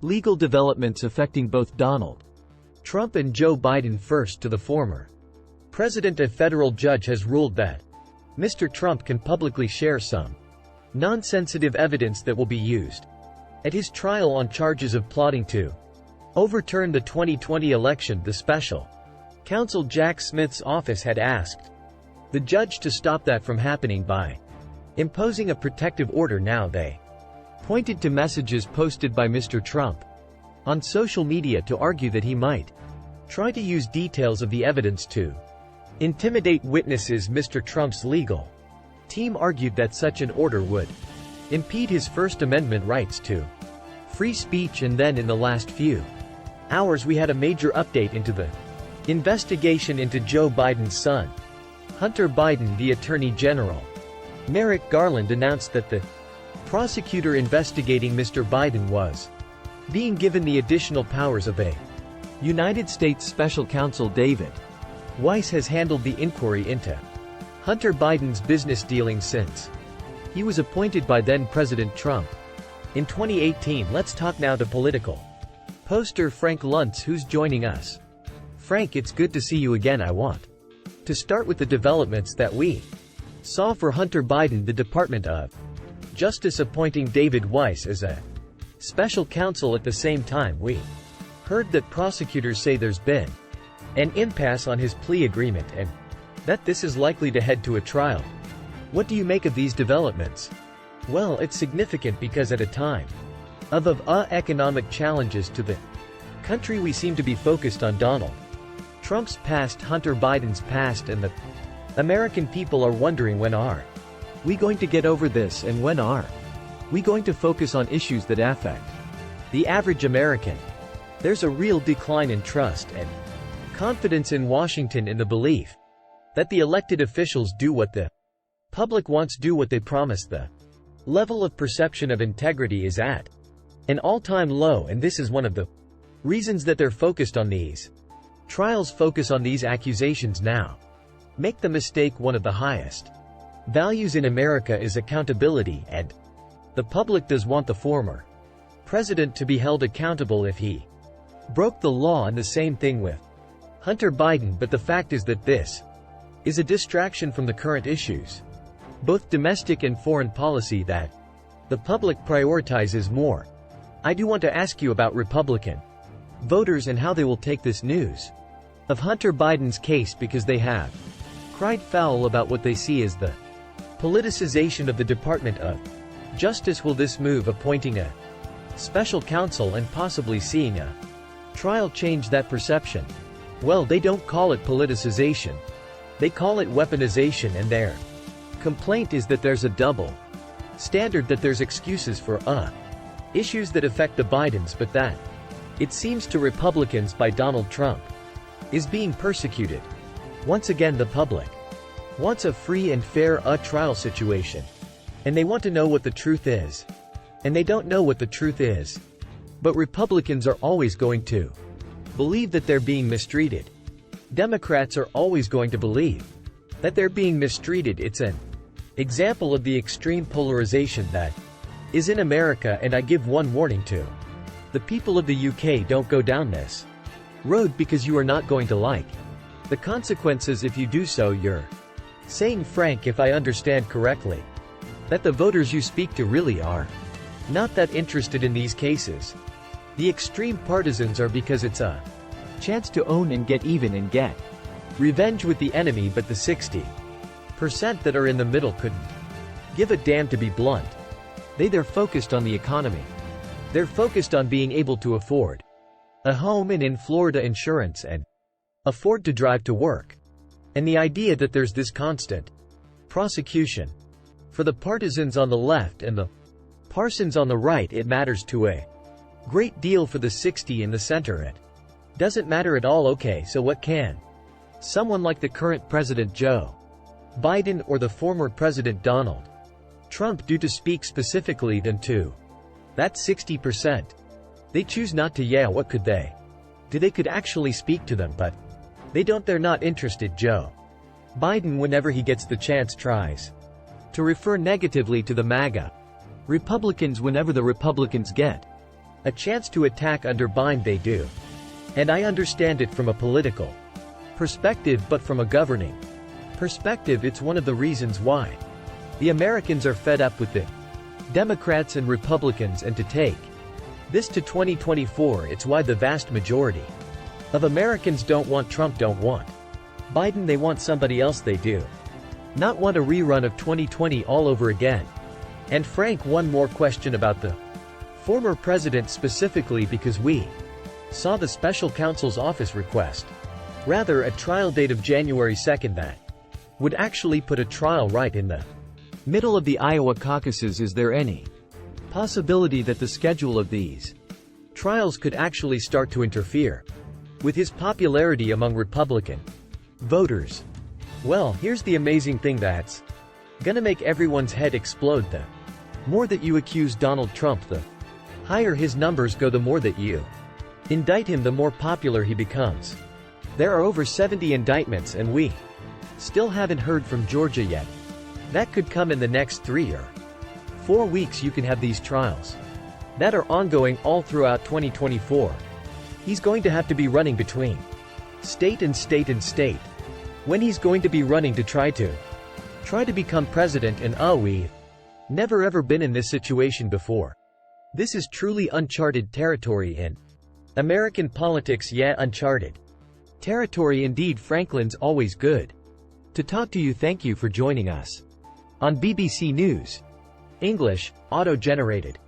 Legal developments affecting both Donald Trump and Joe Biden. First, to the former president, a federal judge has ruled that Mr. Trump can publicly share some non-sensitive evidence that will be used at his trial on charges of plotting to overturn the 2020 election. The special counsel Jack Smith's office had asked the judge to stop that from happening by imposing a protective order. Now they pointed to messages posted by Mr. Trump on social media to argue that he might try to use details of the evidence to intimidate witnesses. Mr. Trump's legal team argued that such an order would impede his First Amendment rights to free speech. And then in the last few hours we had a major update into the investigation into Joe Biden's son, Hunter Biden. The Attorney General, Merrick Garland, announced that the prosecutor investigating Mr. Biden was being given the additional powers of a United States Special Counsel. David Weiss has handled the inquiry into Hunter Biden's business dealings since he was appointed by then-President Trump in 2018. Let's talk now to political poster Frank Luntz, who's joining us. Frank, it's good to see you again. I want to start with the developments that we saw for Hunter Biden. The Department of Justice appointing David Weiss as a special counsel. At the same time, we heard that prosecutors say there's been an impasse on his plea agreement and that this is likely to head to a trial. What do you make of these developments? Well, it's significant because at a time of economic challenges to the country, we seem to be focused on Donald Trump's past, Hunter Biden's past, and the American people are wondering, when are we going to get over this, and when are we going to focus on issues that affect the average American? There's a real decline in trust and confidence in Washington, in the belief that the elected officials do what the public wants, do what they promise. The level of perception of integrity is at an all-time low, and this is one of the reasons that they're focused on these trials. Focus on these accusations now. Make the mistake, one of the highest values in America is accountability, and the public does want the former president to be held accountable if he broke the law, and the same thing with Hunter Biden. But the fact is that this is a distraction from the current issues, both domestic and foreign policy, that the public prioritizes more. I do want to ask you about Republican voters and how they will take this news of Hunter Biden's case, because they have cried foul about what they see as the politicization of the Department of Justice. Will this move, appointing a special counsel and possibly seeing a trial, change that perception? Well, they don't call it politicization. They call it weaponization, and their complaint is that there's a double standard, that there's excuses for issues that affect the Bidens, but that it seems to Republicans by Donald Trump is being persecuted. Once again, the public wants a free and fair trial situation, and they want to know what the truth is, and they don't know what the truth is. But Republicans are always going to believe that they're being mistreated. Democrats are always going to believe that they're being mistreated. It's an example of the extreme polarization that is in America, and I give one warning to the people of the UK: don't go down this road, because you are not going to like the consequences if you do so. You're saying, Frank, if I understand correctly, that the voters you speak to really are not that interested in these cases. The extreme partisans are because it's a chance to own and get even and get revenge with the enemy, but the 60% that are in the middle couldn't give a damn, to be blunt. They're focused on the economy. They're focused on being able to afford a home and in Florida insurance and afford to drive to work. And the idea that there's this constant prosecution for the partisans on the left and the parsons on the right, it matters to a great deal for the 60 in the center. It doesn't matter at all. Okay, so what can someone like the current President Joe Biden or the former President Donald Trump do to speak specifically than to that 60%? They choose not to. Yeah, what could they do? They could actually speak to them, but they don't. They're not interested. Joe Biden, whenever he gets the chance, tries to refer negatively to the MAGA Republicans whenever the Republicans get A chance to attack undermine they do. And I understand it from a political perspective, but from a governing perspective it's one of the reasons why the Americans are fed up with it. Democrats and Republicans, and to take this to 2024 it's why the vast majority of Americans don't want Trump, don't want Biden, they want somebody else, they do not want a rerun of 2020 all over again. And Frank, one more question about the former president specifically, because we saw the special counsel's office request rather a trial date of January 2nd that would actually put a trial right in the middle of the Iowa caucuses. Is there any possibility that the schedule of these trials could actually start to interfere with his popularity among Republican voters? Well, here's the amazing thing that's gonna make everyone's head explode. The more that you accuse Donald Trump, the higher his numbers go. The more that you indict him, the more popular he becomes. There are over 70 indictments and we still haven't heard from Georgia yet. That could come in the next 3 or 4 weeks. You can have these trials that are ongoing all throughout 2024. He's going to have to be running between state and state and state when he's going to be running to try to become president. And we've never ever been in this situation before. This is truly uncharted territory in American politics. Yeah, uncharted territory indeed. Franklin's always good to talk to you. Thank you for joining us on BBC News English, auto-generated.